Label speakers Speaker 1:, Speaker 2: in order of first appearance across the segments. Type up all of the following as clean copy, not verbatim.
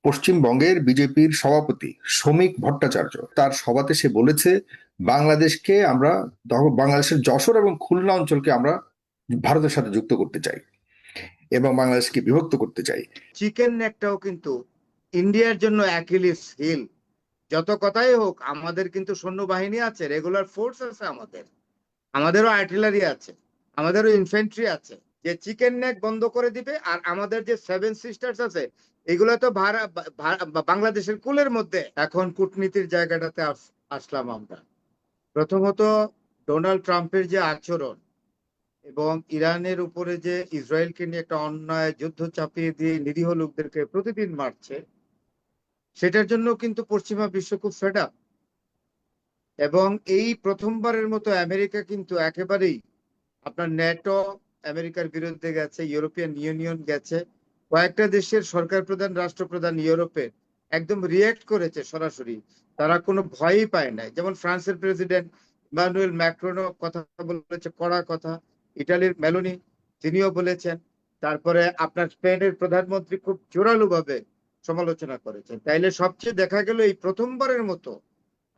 Speaker 1: পশ্চিমবঙ্গের বিজেপির সভাপতি শ্রমিক ভট্টাচার্য তার সভাতে সে বলেছে বাংলাদেশকে আমরা বাংলাদেশের যশোর এবং খুলনা অঞ্চলকে আমরা ভারতের সাথে যুক্ত করতে চাই এবং বাংলাদেশকে বিভক্ত করতে চাই।
Speaker 2: চিকেন নেকটাও কিন্তু ইন্ডিয়ার জন্য অ্যাকিলিস হিল। যত কথাই হোক, আমাদের কিন্তু সৈন্যবাহিনী আছে, রেগুলার ফোর্স আছে, আমাদেরও আর্টিলারি আছে, আমাদেরও ইনফেন্ট্রি আছে। যে চিকেন নেক বন্ধ করে দিবে, আর আমাদের যে সেভেন সিস্টার্স আছে এগুলো তো বাংলাদেশের কুলের মধ্যে। এখন কূটনীতির জায়গাটাতে আসলাম আমরা। প্রথমত, ডোনাল্ড ট্রাম্পের যে আচরণ এবং ইরানের উপরে যে ইসরায়েলকে নিয়ে একটা অন্যায় যুদ্ধ চাপিয়ে দিয়ে নিরীহ লোকদেরকে প্রতিদিন মারছে, সেটার জন্য কিন্তু পশ্চিমা বিশ্ব খুব ফেড আপ। এবং এই প্রথমবারের মতো আমেরিকা কিন্তু একেবারেই আপনার ন্যাটো আমেরিকার বিরুদ্ধে গেছে, ইউরোপিয়ান ইউনিয়ন গেছে, কয়েকটা দেশের সরকার প্রধান, রাষ্ট্রপ্রধান ইউরোপের একদম রিয়েক্ট করেছে সরাসরি। তারা কোনো ভয়ই পায় নাই। যেমন ফ্রান্সের প্রেসিডেন্ট ইমানুয়েল ম্যাক্রনও কথা বলেছে, কড়া কথা। ইটালির মেলোনি, তিনিও বলেছেন। তারপরে আপনার স্পেনের প্রধানমন্ত্রী খুব জোরালো ভাবে সমালোচনা করেছেন। তাইলে সবচেয়ে দেখা গেল এই প্রথমবারের মতো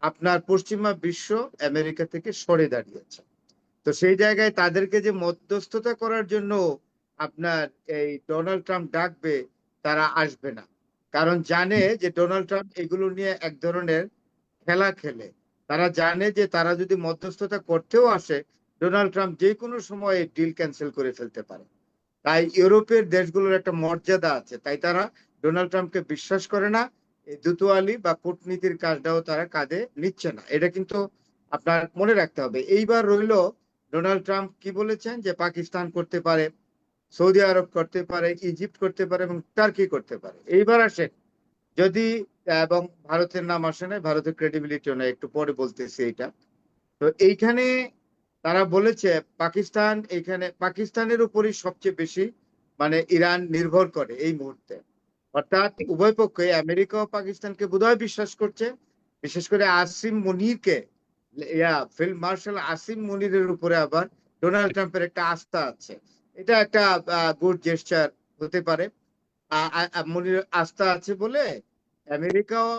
Speaker 2: আপনার পশ্চিমা বিশ্ব আমেরিকা থেকে সরে দাঁড়িয়েছে। তো সেই জায়গায় তাদেরকে যে মধ্যস্থতা করার জন্য আপনার এই ডোনাল্ড ট্রাম্প ডাকবে, তারা আসবে না। কারণ জানে যে ডোনাল্ড ট্রাম্প এগুলো নিয়ে এক ধরনের খেলা খেলে। তারা জানে যে তারা যদি মধ্যস্থতা করতেও আসে, ডোনাল্ড ট্রাম্প যে কোনো সময় ডিল ক্যান্সেল করে ফেলতে পারে। তাই ইউরোপের দেশগুলোর একটা মর্যাদা আছে, তাই তারা ডোনাল্ড ট্রাম্পকে বিশ্বাস করে না। এই দুতোয়ালি বা কূটনীতির কাজটাও তারা কাঁধে নিচ্ছে না। এটা কিন্তু আপনার মনে রাখতে হবে। এইবার রইল ডোনাল্ড ট্রাম্প কি বলেছেন, যে পাকিস্তান করতে পারে, সৌদি আরব করতে পারে, ইজিপ্ট করতে পারে এবং টার্কি করতে পারে। এইবার আসে যদি, এবং ভারতের নাম আসে না, ভারতের ক্রেডিবিলিটিও না, একটু পরে বলতেছি এইটা। তো এইখানে তারা বলেছে পাকিস্তান, এইখানে পাকিস্তানের উপরই সবচেয়ে বেশি ইরান নির্ভর করে এই মুহূর্তে। অর্থাৎ উভয় পক্ষে, আমেরিকা ও পাকিস্তানকে বোধহয় বিশ্বাস করছে, বিশেষ করে আসিম মুনিরকে, ফিল্ড মার্শাল আসিম মুনিরের উপরে আবার ডোনাল্ড ট্রাম্পের একটা আস্থা আছে। এটা একটা গুড জেস্টার হতে পারে। মুনির আস্থা আছে বলে আমেরিকাও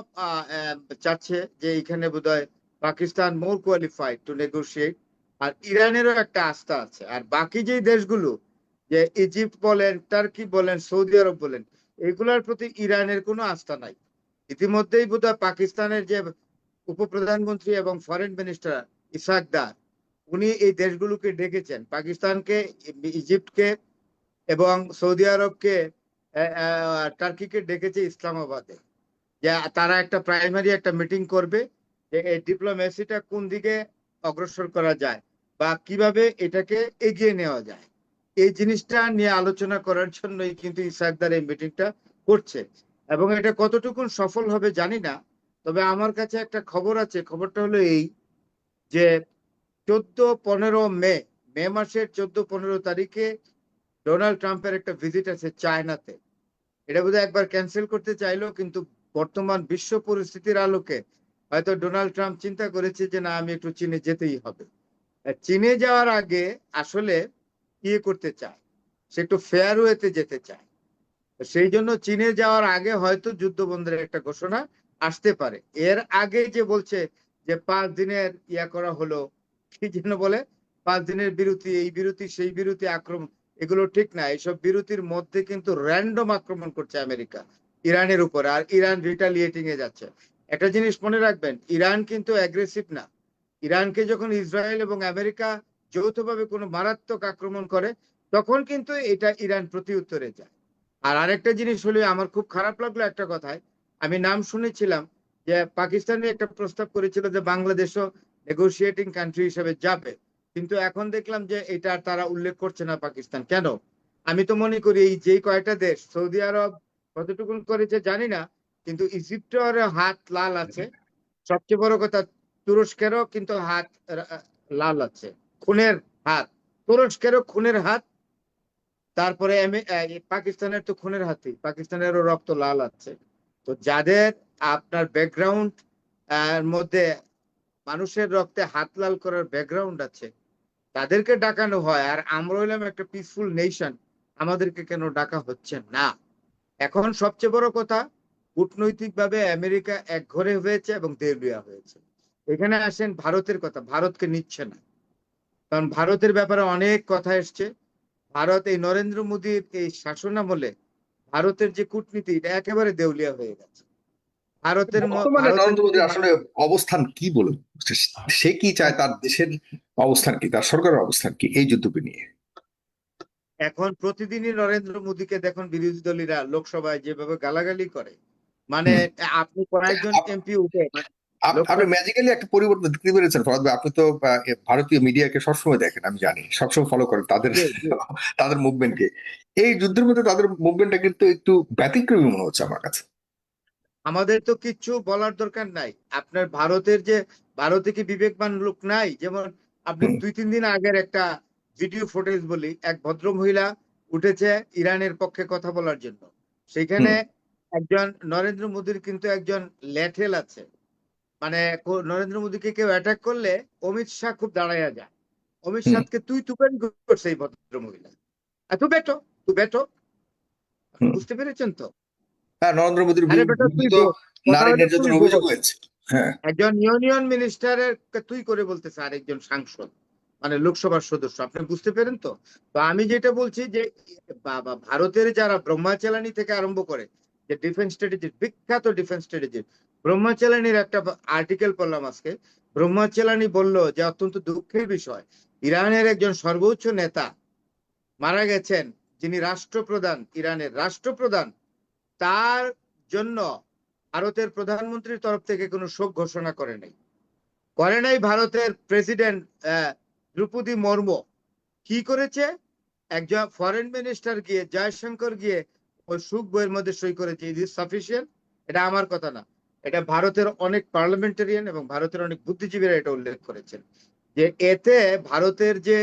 Speaker 2: চাচ্ছে যে এখানে বোধহয় পাকিস্তান মোর কোয়ালিফাইড টু নেগোশিয়েট। আর ইরানেরও একটা আস্থা আছে। আর বাকি যে দেশগুলো, যে ইজিপ্ট বলেন, টার্কি বলেন, সৌদি আরব বলেন, এগুলোর প্রতি ইরানের কোনো আস্থা নাই। ইতিমধ্যেই বোধহয় পাকিস্তানের যে উপপ্রধানমন্ত্রী এবং ফরেন মিনিস্টার ইসাক দার, উনি এই দেশগুলোকে ডেকেছেন, পাকিস্তানকে, ইজিপ্টকে এবং সৌদি আরবকে, টার্কিকে ডেকেছে ইসলামাবাদে, যে তারা একটা প্রাইমারি একটা মিটিং করবে, যে এই ডিপ্লোমেসিটা কোন দিকে অগ্রসর করা যায় বা কিভাবে এটাকে এগিয়ে নেওয়া যায়। এই জিনিসটা নিয়ে আলোচনা করার জন্যই কিন্তু ইসাকদার এই মিটিংটা করছে। এবং এটা কতটুকু সফল হবে জানি না। তবে আমার কাছে একটা খবর আছে, খবরটা হলো এই, যে 14-15 মে, মে মাসের 14-15 তারিখে ডোনাল্ড ট্রাম্পের একটা ভিজিট আছে চায়নাতে। এটা বোধহয় একবার ক্যান্সেল করতে চাইলো, কিন্তু বর্তমান বিশ্ব পরিস্থিতির আলোকে হয়তো ডোনাল্ড ট্রাম্প চিন্তা করেছে যে না, আমি একটু চীনে যেতেই হবে। চীনে যাওয়ার আগে আসলে ইয়ে করতে চায়, সে একটু ফেয়ার ওয়েতে যেতে চায়। সেই জন্য চীনে যাওয়ার আগে হয়তো যুদ্ধ বন্ধের একটা ঘোষণা আসতে পারে। এর আগে যে বলছে যে 5 দিনের ইয়া করা হলো, কি যেন বলে, 5 দিনের বিরতি, এই বিরতি সেই বিরতি, আক্রমণ, এগুলো ঠিক না। এইসব বিরতির মধ্যে কিন্তু র্যান্ডম আক্রমণ করছে আমেরিকা ইরানের উপর, আর ইরান রিটালিয়েটিং এ যাচ্ছে। একটা জিনিস মনে রাখবেন, ইরান কিন্তু অ্যাগ্রেসিভ না। ইরানকে যখন ইসরায়েল এবং আমেরিকা যৌথভাবে কোনো মারাত্মক আক্রমণ করে, তখন কিন্তু এটা ইরান প্রতি উত্তরে যায়। আর আরেকটা জিনিস হলে আমার খুব খারাপ লাগলো একটা কথায়, আমি নাম শুনেছিলাম যে পাকিস্তানে একটা প্রস্তাব করেছিল যে বাংলাদেশও নেগোশিয়েটিং কান্ট্রি হিসেবে যাবে, কিন্তু এখন দেখলাম যে এটা তারা উল্লেখ করছে না পাকিস্তান। কেন? আমি তো মনে করি এই যে কয়টা দেশ, সৌদি আরব কতটুকু করেছে জানি না, কিন্তু ইজিপ্টের হাত লাল আছে। সবচেয়ে বড় কথা, তুরস্কেরও কিন্তু হাত লাল আছে, খুনের হাত, তুরস্কেরও খুনের হাত। তারপরে পাকিস্তানের তো খুনের হাতি, পাকিস্তানেরও রক্ত লাল আছে। তো যাদের আপনার ব্যাকগ্রাউন্ড মধ্যে মানুষের রক্তে হাত লাল করার ব্যাকগ্রাউন্ড আছে, তাদেরকে ডাকানো হয়। আর আমরা হইলাম একটা পিসফুল নেশন, আমাদেরকে কেন ডাকা হচ্ছে না? এখন সবচেয়ে বড় কথা, কূটনৈতিকভাবে আমেরিকা একঘরে হয়েছে এবং দেউলিয়া হয়েছে। এখানে আসেন ভারতের কথা, ভারতকে নিচ্ছে না, কারণ ভারতের ব্যাপারে অনেক কথা এসছে। ভারত এই নরেন্দ্র মোদীর এই শাসনামলে ভারতের যে কূটনীতি এটা একেবারে দেউলিয়া হয়ে গেছে।
Speaker 1: বর্তমানে
Speaker 2: ভারতের
Speaker 1: নরেন্দ্র
Speaker 2: যদি
Speaker 1: মোদীর আসলে অবস্থান কি বলে বুঝছে? সে কি চায়, তার দেশের অবস্থান কি, তার সরকারের অবস্থান কি এই যুদ্ধকে নিয়ে?
Speaker 2: এখন প্রতিদিনই নরেন্দ্র মোদীকে দেখুন বিরোধী দলীরা লোকসভায় যেভাবে গালাগালি করে, মানে
Speaker 1: হুম।
Speaker 2: আপনি কয়েকজন
Speaker 1: আপ-
Speaker 2: এমপি উঠে মানে
Speaker 1: আপনি
Speaker 2: লোকসভা।
Speaker 1: ম্যাজিক্যালি একটা পরিবর্তন দেখতে পেরেছেন ফরাদ ভাই? আপনি তো ভারতীয় মিডিয়াকে সবসময় দেখেন, আমি জানি, সবসময় ফলো করেন তাদের
Speaker 2: জি, জি।
Speaker 1: তাদের মুভমেন্টকে। এই যুদ্ধের মধ্যে তাদের মুভমেন্টটা কিন্তু একটু ব্যতিক্রমী মনে হচ্ছে আমার কাছে।
Speaker 2: আমাদের তো কিচ্ছু বলার দরকার নাই। আপনার ভারতের যে, ভারতে কি বিবেকবান লোক নাই? যেমন আপনি
Speaker 1: হুম।
Speaker 2: 2-3 দিন আগের একটা ভিডিও ফুটেজ বলি, এক ভদ্র মহিলা উঠেছে ইরানের পক্ষে কথা বলার জন্য। সেখানে
Speaker 1: হুম।
Speaker 2: একজন নরেন্দ্র মোদীর কিন্তু একজন ল্যাঠেল আছে, মানে নরেন্দ্র মোদীকে কেউ অ্যাটাক করলে অমিত শাহ খুব দাঁড়াইয়া যায়। অমিত
Speaker 1: হুম।
Speaker 2: শাহকে তুই তুকারি করছে এই ভদ্র মহিলা, এত বেটো, তুই বেটো।
Speaker 1: হুম।
Speaker 2: বুঝতে পেরেছেন তো?
Speaker 1: হ্যাঁ, নরেন্দ্র মোদীর
Speaker 2: আরে বেটা তুই
Speaker 1: বিরুদ্ধে তো
Speaker 2: বোঝ, কথা
Speaker 1: নারী
Speaker 2: হলো তুই
Speaker 1: নির্যাতনের অভিযোগ
Speaker 2: বোঝ।
Speaker 1: হয়েছে। হ্যাঁ।
Speaker 2: একজন ইউনিয়ন মিনিস্টারের তুই করে বলতেছে আরেকজন সাংসদ, মানে লোকসভার সদস্য। আপনি বুঝতে পেরেন তো? তো আমি যেটা বলছি যে ভারতের যারা ব্রহ্মাচালানি থেকে আরম্ভ করে, যে ডিফেন্স স্ট্র্যাটেজি, বিখ্যাত ডিফেন্স স্ট্র্যাটেজি, ব্রহ্মাচালানির একটা আর্টিকেল পড়লাম আজকে। ব্রহ্মাচালানি বলল যে অত্যন্ত দুঃখের বিষয়, ইরানের একজন সর্বোচ্চ নেতা মারা গেছেন, যিনি রাষ্ট্রপ্রধান, ইরানের রাষ্ট্রপ্রধান। তার জন্য ভারতের প্রধানমন্ত্রীর তরফ থেকে কোনো শোক ঘোষণা করে নাই ভারতের প্রেসিডেন্ট দ্রৌপদী মুর্মু। কি করেছে? একজন ফরেন মিনিস্টার গিয়ে, জয়শঙ্কর গিয়ে ওই শোক বইয়ের মধ্যে সই করেছে। It is sufficient. এটা আমার কথা না, এটা ভারতের অনেক পার্লামেন্টারিয়ান এবং ভারতের অনেক বুদ্ধিজীবীরা এটা উল্লেখ করেছেন, যে এতে ভারতের যে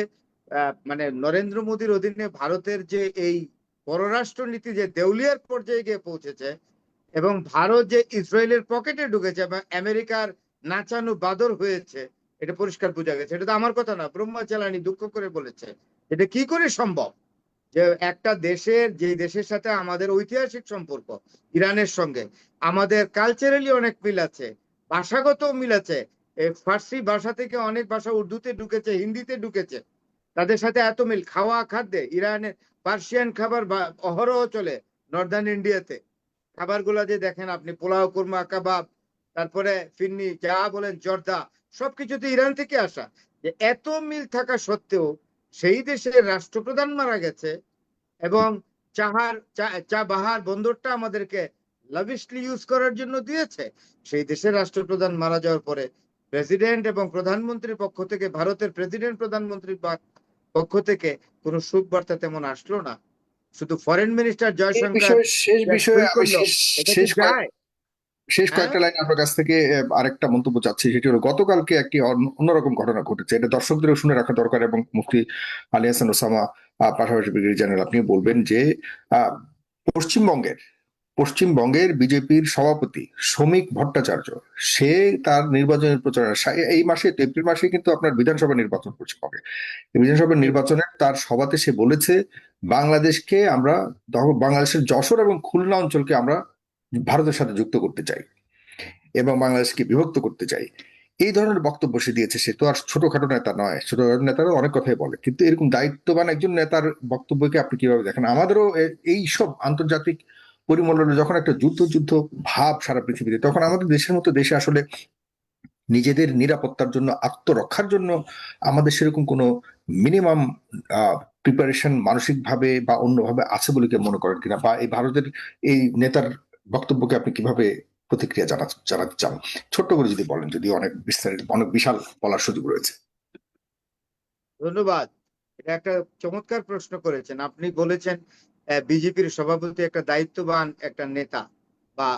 Speaker 2: মানে নরেন্দ্র মোদীর অধীনে ভারতের যে এই পররাষ্ট্র নীতি যে দেউলিয়ার পর্যায়ে গিয়ে পৌঁছেছে, এবং ভারত যে ইসরায়েলের পকেটে ঢুকেছে এবং আমেরিকার নাচানো বাদর হয়েছে, এটা পরিষ্কার বোঝা গেছে। এটা তো আমার কথা না, ব্রহ্মাচালানি দুঃখ করে বলেছে। এটা কি করে সম্ভব যে একটা দেশের, যে দেশের সাথে আমাদের ঐতিহাসিক সম্পর্ক, ইরানের সঙ্গে আমাদের কালচারালি অনেক মিল আছে, ভাষাগত মিল আছে। এই ফার্সি ভাষা থেকে অনেক ভাষা উর্দুতে ঢুকেছে, হিন্দিতে ঢুকেছে, তাদের সাথে এত মিল। খাওয়া খাদ্যে ইরানের পার্সিয়ান খাবার অহরহ চলে নর্দার্ন ইন্ডিয়াতে। খাবারগুলো যে দেখেন আপনি, পোলাও, কুরমা, কাবাব, তারপরে ফিন্নি, যা বলেন, জর্দা, সবকিছুতে ইরান থেকে আসা। যে এত মিল থাকা সত্ত্বেও সেই দেশের রাষ্ট্রপ্রধান মারা গেছে, এবং চা বাহার বন্দরটা আমাদেরকে লাভিশলি ইউজ করার জন্য দিয়েছে। সেই দেশের রাষ্ট্রপ্রধান মারা যাওয়ার পরে প্রেসিডেন্ট এবং প্রধানমন্ত্রীর পক্ষ থেকে, ভারতের প্রেসিডেন্ট প্রধানমন্ত্রীর পক্ষ থেকে কোনো শোক বার্তা তেমন আসলো না। শুধু ফরেন মিনিস্টার
Speaker 1: এই
Speaker 2: জয়শঙ্কর
Speaker 1: বিষয়ে, শেষ বিষয়ে
Speaker 2: সই
Speaker 1: আমি
Speaker 2: করলো। এটা কি
Speaker 1: শেষ
Speaker 2: যায়?
Speaker 1: শেষ
Speaker 2: হ্যাঁ,
Speaker 1: কয়েকটা লাইন আপনার কাছ থেকে আরেকটা মন্তব্য চাচ্ছি। সেটি হলো, গতকালকে একটি অন্যরকম ঘটনা ঘটেছে, এটা দর্শকদেরও শুনে রাখা দরকার, এবং মুফতি আলী হাসান ওসামা, পাশাপাশি ব্রিগেডিয়ার জেনারেল, আপনি বলবেন যে আহ, পশ্চিমবঙ্গের পশ্চিমবঙ্গের বিজেপির সভাপতি শ্রমিক ভট্টাচার্য, সে তার নির্বাচনের প্রচারণা, এই মাসে, এপ্রিল মাসে কিন্তু আপনার বিধানসভা নির্বাচন পশ্চিমবঙ্গে, এই বিধানসভা নির্বাচনের তার সভাতে সে বলেছে, বাংলাদেশকে আমরা, বাংলাদেশের যশোর এবং খুলনা অঞ্চলকে আমরা ভারতের সাথে যুক্ত করতে চাই এবং বাংলাদেশকে বিভক্ত করতে চাই। এই ধরনের বক্তব্য সে দিয়েছে। সে তো আর ছোটখাটো নেতা নয়, ছোটখাটো নেতারা অনেক কথাই বলে, কিন্তু এরকম দায়িত্ববান একজন নেতার বক্তব্যকে আপনি কিভাবে দেখেন? আমাদেরও এই সব আন্তর্জাতিক পরিমণ্ডলে যখন একটা যুদ্ধ যুদ্ধ ভাব সারা পৃথিবীতে, তখন আমাদের দেশের মতো দেশে আসলে নিজেদের নিরাপত্তার জন্য, আত্মরক্ষার জন্য আমাদের সেরকম কোনো মিনিমাম প্রিপারেশন মানসিকভাবে বা অন্যভাবে আছে বলে কি মনে করেন কিনা, বা এই ভারতের এই নেতার বক্তব্যকে আপনি কিভাবে প্রতিক্রিয়া জানাতে চান? ছোট্ট করে যদি বলেন, যদি অনেক বিস্তারিত, অনেক বিশাল বলার সুযোগ রয়েছে।
Speaker 2: ধন্যবাদ। এটা একটা চমৎকার প্রশ্ন করেছেন। আপনি বলেছেন বিজেপির সভাপতি একটা দায়িত্ববান একটা নেতা বা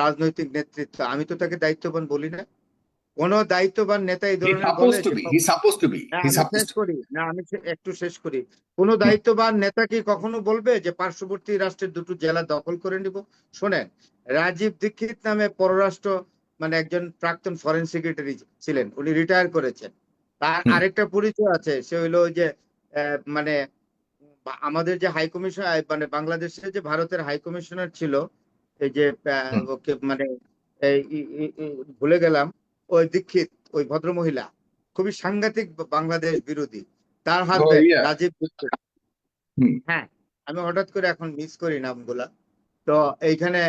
Speaker 2: রাজনৈতিক নেতৃত্ব। আমি তো তাকে দায়িত্ববান বলি না। কোন দায়িত্ববান নেতা এই
Speaker 1: হি
Speaker 2: ধরনের
Speaker 1: সাপোজ
Speaker 2: বলে
Speaker 1: টু
Speaker 2: যে
Speaker 1: be, he suppose to be, he
Speaker 2: আমি
Speaker 1: সাপোজ
Speaker 2: শেষ
Speaker 1: টু
Speaker 2: করি না, একটু শেষ করি। কোন দায়িত্ববান নেতা কি কখনো বলবে যে পার্শ্ববর্তী রাষ্ট্রের দুটো জেলা দখল করে নিব? শোনেন, রাজীব দীক্ষিত নামে পররাষ্ট্র, মানে একজন প্রাক্তন ফরেন সেক্রেটারি ছিলেন, উনি রিটায়ার করেছেন। তার
Speaker 1: হুম।
Speaker 2: আরেকটা পরিচয় আছে, সে হইলো ওই যে মানে আমাদের যে হাই কমিশন, মানে বাংলাদেশের যে ভারতের হাই কমিশনার ছিল, এই যে
Speaker 1: হুম।
Speaker 2: ওকে মানে ভুলে গেলাম, ওই দীক্ষিত, ওই ভদ্রমহিলা খুবই সাংঘাতিক বাংলাদেশ বিরোধী, তার হাজবেন্ড
Speaker 1: ইয়া।
Speaker 2: রাজীব দীক্ষিত।
Speaker 1: হুম।
Speaker 2: হ্যাঁ, আমি হঠাৎ করে এখন মিস করি নামগুলা। তো এইখানে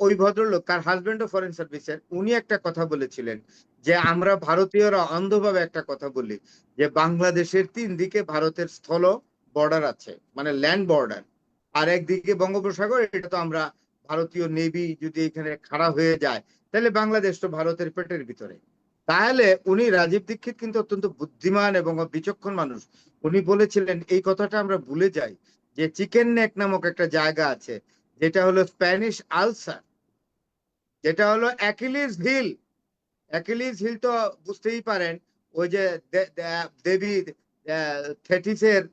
Speaker 2: ওই ভদ্রলোক, তার হাজবেন্ডও ফরেন সার্ভিসের, উনি একটা কথা বলেছিলেন যে আমরা ভারতীয়রা অন্ধভাবে একটা কথা বলি যে বাংলাদেশের 3 দিকে ভারতের স্থল বর্ডার আছে, মানে ল্যান্ড বর্ডার, আর একদিকে বঙ্গোপসাগর। এটা তো আমরা ভারতীয় নেভি যদি এখানে খাড়া হয়ে যায় তাহলে বাংলাদেশ তো ভারতের পেটের ভিতরে। তাহলে উনি, রাজীব দীক্ষিত কিন্তু অত্যন্ত বুদ্ধিমান এবং বিচক্ষণ মানুষ। উনি বলেছিলেন এই কথাটা আমরা ভুলে যাই যে চিকেন নেক নামক একটা জায়গা আছে, যেটা হলো স্প্যানিশ আলসার, যেটা হলো অ্যাকিলিস হিল। অ্যাকিলিস হিল তো বুঝতেই পারেন, ওই যে দেবী থেটিসের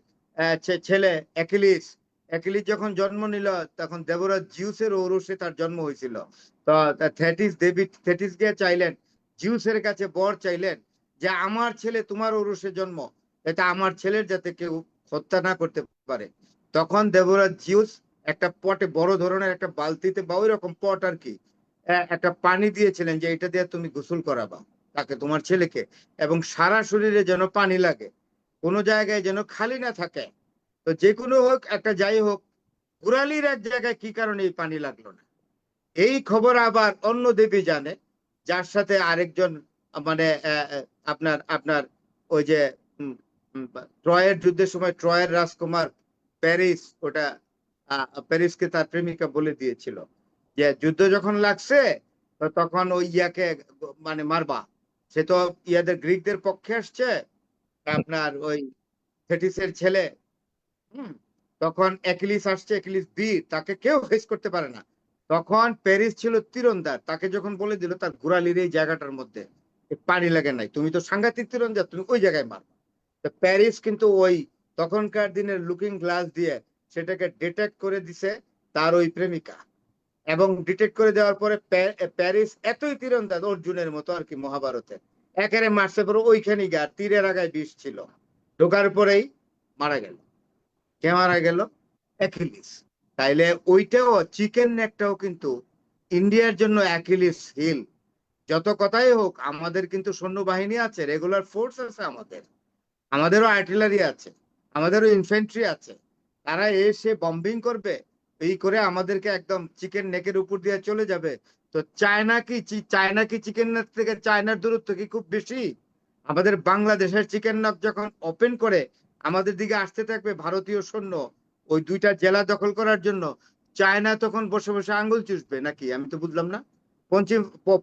Speaker 2: ছেলে অ্যাকিলিস। অ্যাকিলিস যখন জন্ম নিল তখন দেবরাজ জিউসের ঔরসে তার জন্ম হয়েছিল। তো দেবী থেটিস গিয়ে চাইলেন, জিউসের কাছে বর চাইলেন যে আমার ছেলে তোমার ঔরসে জন্ম, এটা আমার ছেলের যাতে কেউ হত্যা না করতে পারে। তখন দেবরাজ জিউস একটা পটে, বড় ধরনের একটা বালতিতে বা ওই রকম পট আর কি, একটা পানি দিয়েছিলেন যে এটা দিয়ে তুমি গোসল করাবা তাকে, তোমার ছেলেকে, এবং সারা শরীরে যেন পানি লাগে, কোনো জায়গায় যেন খালি না থাকে। তো যে কোনো হোক, একটা যাই হোক, কুরালির এক জায়গায় কি কারণে এই পানি লাগলো না, এই খবর আবার অন্য দেবী জানে, যার সাথে আরেকজন মানে আপনার আপনার ওই যে উম, উম, ট্রয়ের যুদ্ধের সময় ট্রয়ের রাজকুমার প্যারিস, ওটা প্যারিসকে তার প্রেমিকা বলে দিয়েছিল যে যুদ্ধ যখন লাগছে তো তখন ওই ইয়াকে মানে মারবা। সে তো ইয়াদের গ্রিকদের পক্ষে আসছে, আপনার ওই থেটিসের ছেলে। হুম। তখন অ্যাকিলিস আসছে, অ্যাকিলিস বীর, তাকে কেউ ফেস করতে পারে না। তখন প্যারিস ছিল তীরন্দার, তাকে যখন বলে দিল তার গোড়ালির এই জায়গাটার মধ্যে পানি লাগে নাই, তুমি তো সাংঘাতিক তীরন্দার, তুমি ওই জায়গায় মার। তো প্যারিস কিন্তু ওই তখনকার দিনের লুকিং গ্লাস দিয়ে সেটাকে ডিটেক্ট করে দিছে তার ওই প্রেমিকা, এবং ডিটেক্ট করে দেওয়ার পরে প্যারিস এতই তীরন্দাজ, অর্জুনের মতো আর কি মহাভারতে, একেবারে মারছে পরে ওইখানে গিয়ে, তীরের আগায় বিষ ছিল, ঢোকার পরেই মারা গেল। কে মারা গেল? অ্যাকিলিস। তাইলে ওইটাও, চিকেন নেকটাও কিন্তু ইন্ডিয়ার জন্য অ্যাকিলিস হিল। যত কথাই হোক, আমাদের কিন্তু সৈন্যবাহিনী আছে, রেগুলার ফোর্স আছে আমাদের, আমাদেরও আর্টিলারি আছে, আমাদেরও ইনফেন্ট্রি আছে। তারা এসে বম্বিং করবে, এই করে আমাদেরকে একদম চিকেন নেকের উপর দিয়ে চলে যাবে। তো চায়না কি চিকেন নেক থেকে চায়নার দূরত্ব কি খুব বেশি? আমাদের বাংলাদেশের চিকেন নেক যখন ওপেন করে আমাদের দিকে আসতে থাকবে ভারতীয় সৈন্য, ওই 2টা জেলা দখল করার জন্য, চায়না তখন বসে বসে আঙ্গুল চুষবে নাকি? আমি তো বুঝলাম না।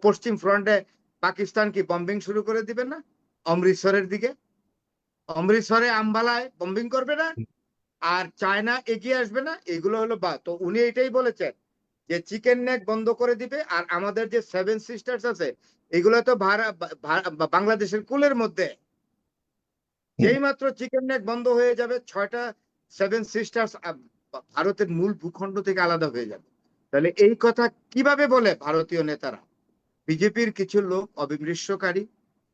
Speaker 2: পশ্চিম ফ্রন্টে পাকিস্তান কি বম্বিং শুরু করে দিবে না? অমৃতসরের দিকে, অমৃতসরে আম্বালায় বম্বিং করবে না? আর চায়না এগিয়ে আসবে না? এগুলো হলো বা, তো উনি এটাই বলেছেন যে চিকেন নেক বন্ধ করে দিবে। আর আমাদের যে 7 সিস্টার্স আছে, এগুলো তো বাংলাদেশের কুলের মধ্যে,
Speaker 1: হুম।
Speaker 2: যেই মাত্র চিকেন নেক বন্ধ হয়ে যাবে 6টা 7 সিস্টার্স ভারতের মূল ভূখণ্ড থেকে আলাদা হয়ে যাবে। তাহলে এই কথা কিভাবে বলে ভারতীয় নেতারা? বিজেপির কিছু লোক অবিমৃষ্যকারী,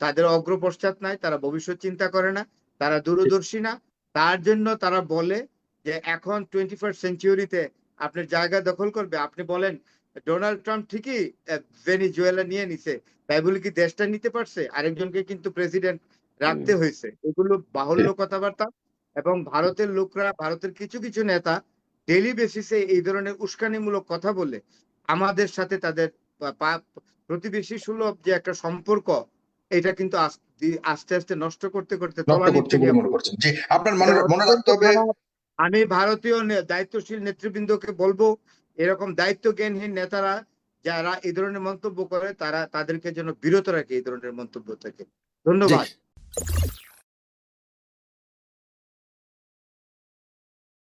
Speaker 2: তাদের অগ্রপশ্চাৎ নাই, তারা ভবিষ্যৎ চিন্তা করে না, তারা দূরদর্শী না। তার জন্য তারা বলে যে এখন 21st সেঞ্চুরিতে আপনার জায়গা দখল করবে। আপনি বলেন ডোনাল্ড ট্রাম্প ঠিকই ভেনিজুয়েলা নিয়ে নিছে, তাই বলে কি দেশটা নিতে পারছে? আরেকজনকে কিন্তু প্রেসিডেন্ট রাখতে হয়েছে। এগুলো বাহুল্য কথাবার্তা। এবং ভারতের লোকরা, ভারতের কিছু কিছু নেতা ডেইলি বেসিসে এই ধরনের উস্কানিমূলক কথা বলে আমাদের সাথে তাদের প্রতিবেশী সুলভ যে একটা সম্পর্ক, এটা কিন্তু আস্তে আস্তে নষ্ট করতে করতে
Speaker 1: নষ্ট
Speaker 2: তলানিতে
Speaker 1: করছে বলে
Speaker 2: গিয়ে
Speaker 1: মনে
Speaker 2: পড়ছে।
Speaker 1: করছেন? যে আপনার মনে
Speaker 2: এটা
Speaker 1: মনে
Speaker 2: অত্যন্ত
Speaker 1: রাখতে হবে।
Speaker 2: খারাপ। আমি ভারতীয় দায়িত্বশীল নেতৃবৃন্দকে বলবো, এরকম দায়িত্ব জ্ঞানহীন নেতারা যারা এই ধরনের মন্তব্য করে, তারা তাদেরকে যেন বিরত রাখে এই ধরনের মন্তব্য থেকে।
Speaker 1: জি।
Speaker 2: ধন্যবাদ।